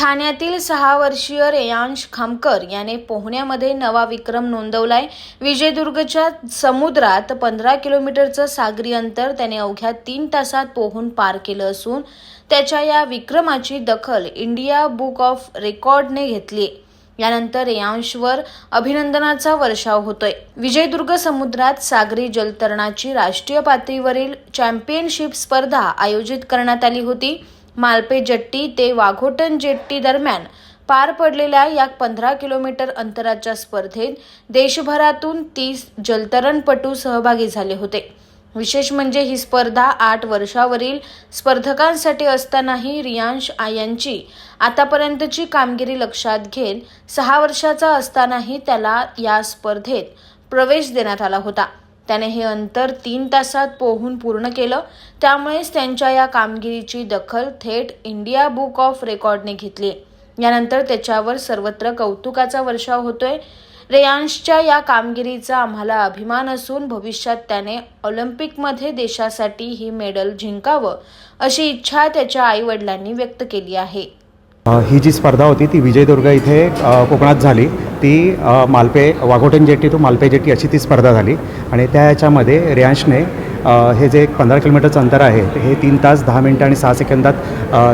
ठाण्यातील 6 वर्षीय रेयांश खामकर याने पोहण्यामध्ये नवा विक्रम नोंदवलाय। विजयदुर्गच्या समुद्रात 15 किलोमीटरचं सागरी अंतर त्याने अवघ्या 3 तासात पोहून पार केलं असून त्याच्या या विक्रमाची दखल इंडिया बुक ऑफ रेकॉर्डने घेतली। यानंतर रेयांशवर अभिनंदनाचा वर्षाव होतोय। विजयदुर्ग समुद्रात सागरी जलतरणाची राष्ट्रीय पातळीवरील चॅम्पियनशिप स्पर्धा आयोजित करण्यात आली होती। मालपे जेट्टी ते वाघोटन जेट्टी दरम्यान पार पडलेल्या या 15 किलोमीटर अंतराच्या स्पर्धेत देशभरातून 30 जलतरणपटू सहभागी झाले होते। विशेष म्हणजे ही स्पर्धा 8 वर्षावरील स्पर्धकांसाठी असतानाही रेयांश यांची आतापर्यंतची कामगिरी लक्षात घेत 6 वर्षाचा असतानाही त्याला या स्पर्धेत प्रवेश देण्यात आला होता। त्याने हे अंतर 3 तासात पोहून पूर्ण केलं। त्यामुळेच त्यांच्या या कामगिरीची दखल थेट इंडिया बुक ऑफ रेकॉर्डने घेतली। यानंतर त्याच्यावर सर्वत्र कौतुकाचा वर्षाव होतोय। रेयांशच्या या कामगिरीचा आम्हाला अभिमान असून भविष्यात त्याने ऑलिम्पिकमध्ये देशासाठी ही मेडल जिंकावं अशी इच्छा त्याच्या आई-वडिलांनी व्यक्त केली आहे। ही जी स्पर्धा होती ती विजयदुर्ग इथे कोकणात झाली। ती Malpe Waghotan jetty to Malpe jetty अशी ती स्पर्धा झाली आणि त्या ह्याच्यामध्ये रेयांशने हे जे 15 किलोमीटरचं अंतर आहे हे 3 तास 10 मिनिटं आणि 6 सेकंदात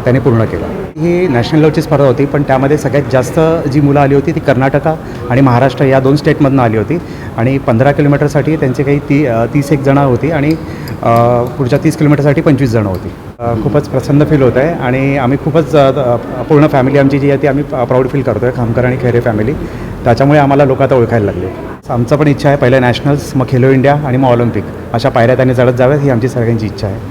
त्याने पूर्ण केलं। ही नॅशनल लेवलची स्पर्धा होती, पण त्यामध्ये सगळ्यात जास्त जी मुलं आली होती ती कर्नाटका आणि महाराष्ट्र या 2 स्टेटमधून आली होती आणि 15 किलोमीटरसाठी त्यांचे काही 31 जणं होती आणि पुढच्या 30 किलोमीटरसाठी 25 जणं होती। खूपच प्रसन्न फील होत आहे आणि आम्ही खूपच पूर्ण फॅमिली आमची जी आहे ती आम्ही प्राऊड फील करतो आहे, खामकर आणि खैरे फॅमिली। त्याच्यामुळे आम्हाला लोक आता ओळखायला लागले। आमचं पण इच्छा आहे पहिल्या नॅशनल्स, मग खेलो इंडिया आणि मग ऑलिम्पिक अशा पायऱ्या त्यांनी चढत जाव्यात ही आमची सगळ्यांची इच्छा आहे।